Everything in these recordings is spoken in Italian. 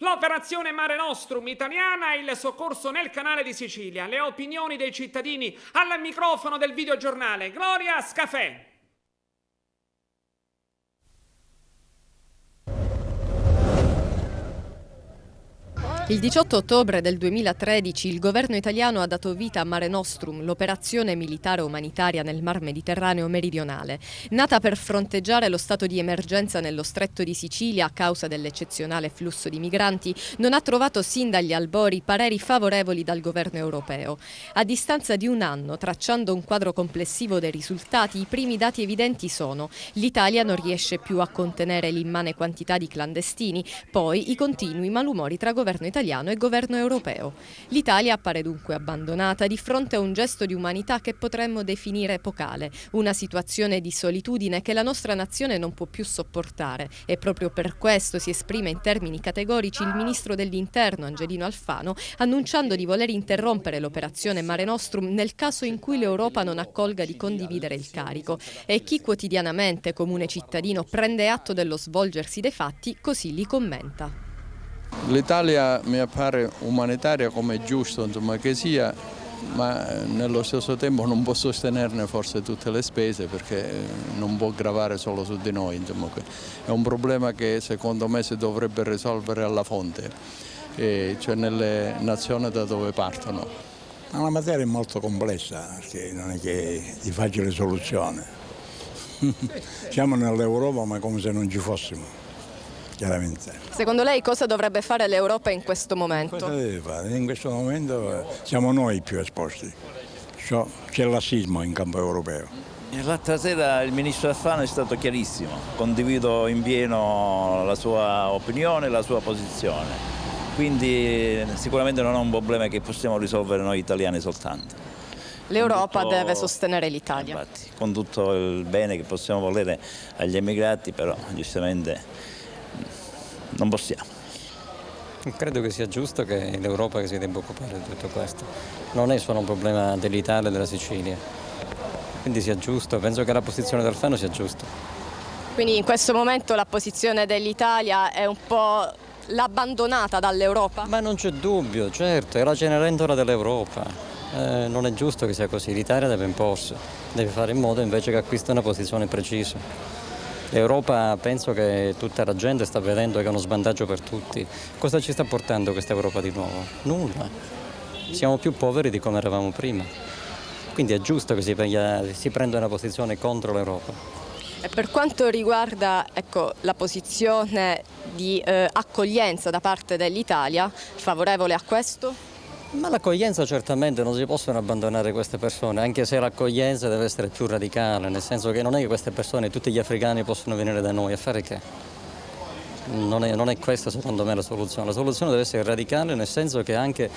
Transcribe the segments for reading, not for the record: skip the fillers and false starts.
L'operazione Mare Nostrum italiana e il soccorso nel canale di Sicilia. Le opinioni dei cittadini al microfono del videogiornale Gloria Scafè. Il 18 ottobre del 2013 il governo italiano ha dato vita a Mare Nostrum, l'operazione militare umanitaria nel Mar Mediterraneo meridionale. Nata per fronteggiare lo stato di emergenza nello stretto di Sicilia a causa dell'eccezionale flusso di migranti, non ha trovato sin dagli albori pareri favorevoli dal governo europeo. A distanza di un anno, tracciando un quadro complessivo dei risultati, i primi dati evidenti sono: l'Italia non riesce più a contenere l'immane quantità di clandestini, poi i continui malumori tra governo italiano e governo europeo. L'Italia appare dunque abbandonata di fronte a un gesto di umanità che potremmo definire epocale, una situazione di solitudine che la nostra nazione non può più sopportare, e proprio per questo si esprime in termini categorici il ministro dell'Interno Angelino Alfano, annunciando di voler interrompere l'operazione Mare Nostrum nel caso in cui l'Europa non accolga di condividere il carico. E chi quotidianamente, comune cittadino, prende atto dello svolgersi dei fatti, così li commenta. L'Italia mi appare umanitaria, come è giusto insomma, che sia, ma nello stesso tempo non può sostenerne forse tutte le spese, perché non può gravare solo su di noi. Insomma. È un problema che secondo me si dovrebbe risolvere alla fonte, cioè nelle nazioni da dove partono. La materia è molto complessa, perché non è che è di facile soluzione. Siamo nell'Europa ma come se non ci fossimo. Chiaramente. Secondo lei cosa dovrebbe fare l'Europa in questo momento? Cosa deve fare? In questo momento siamo noi più esposti. C'è il lassismo in campo europeo. L'altra sera il ministro Alfano è stato chiarissimo, condivido in pieno la sua opinione e la sua posizione, quindi sicuramente non è un problema che possiamo risolvere noi italiani soltanto. L'Europa deve sostenere l'Italia. Infatti, con tutto il bene che possiamo volere agli emigrati, però giustamente non possiamo. Credo che sia giusto che l'Europa si debba occupare di tutto questo. Non è solo un problema dell'Italia e della Sicilia. Quindi sia giusto, penso che la posizione del Alfano sia giusta. Quindi in questo momento la posizione dell'Italia è un po' l'abbandonata dall'Europa? Ma non c'è dubbio, certo, è la Cenerentola dell'Europa. Non è giusto che sia così, l'Italia deve imporsi, deve fare in modo invece che acquisti una posizione precisa. L'Europa, penso che tutta la gente sta vedendo che è uno svantaggio per tutti. Cosa ci sta portando questa Europa di nuovo? Nulla. Siamo più poveri di come eravamo prima. Quindi è giusto che si prenda una posizione contro l'Europa. E per quanto riguarda la posizione di accoglienza da parte dell'Italia, favorevole a questo? Ma l'accoglienza certamente non si possono abbandonare queste persone, anche se l'accoglienza deve essere più radicale, nel senso che non è che queste persone, tutti gli africani possono venire da noi a fare che? Non è questa secondo me la soluzione deve essere radicale, nel senso che anche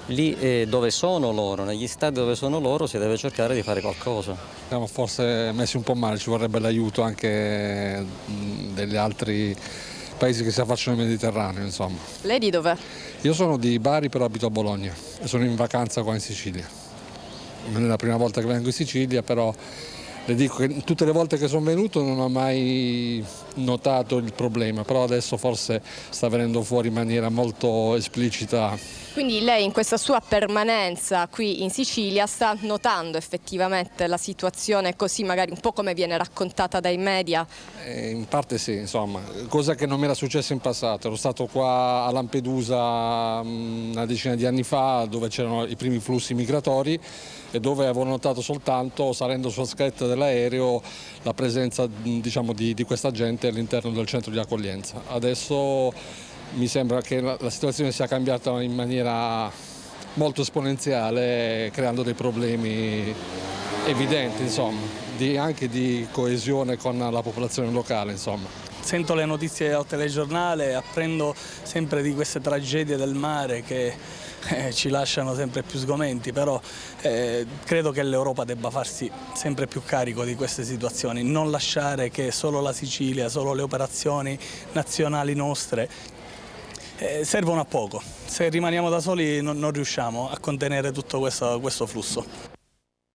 lì dove sono loro, negli stati dove sono loro, si deve cercare di fare qualcosa. Siamo forse messi un po' male, ci vorrebbe l'aiuto anche degli altri paesi che si affacciano nel Mediterraneo, insomma. Lei di dov'è? Io sono di Bari, però abito a Bologna e sono in vacanza qua in Sicilia. Non è la prima volta che vengo in Sicilia, però le dico che tutte le volte che sono venuto non ho mai notato il problema, però adesso forse sta venendo fuori in maniera molto esplicita. Quindi lei in questa sua permanenza qui in Sicilia sta notando effettivamente la situazione così magari un po' come viene raccontata dai media? In parte sì, insomma, cosa che non mi era successa in passato. Ero stato qua a Lampedusa una decina di anni fa, dove c'erano i primi flussi migratori e dove avevo notato soltanto, salendo sulla scaletta dell'aereo, la presenza diciamo, di questa gente all'interno del centro di accoglienza. Adesso mi sembra che la situazione sia cambiata in maniera molto esponenziale, creando dei problemi evidenti, insomma, anche di coesione con la popolazione locale, insomma. Sento le notizie al telegiornale, apprendo sempre di queste tragedie del mare che ci lasciano sempre più sgomenti, però credo che l'Europa debba farsi sempre più carico di queste situazioni, non lasciare che solo la Sicilia, solo le operazioni nazionali nostre servono a poco. Se rimaniamo da soli non riusciamo a contenere tutto questo flusso.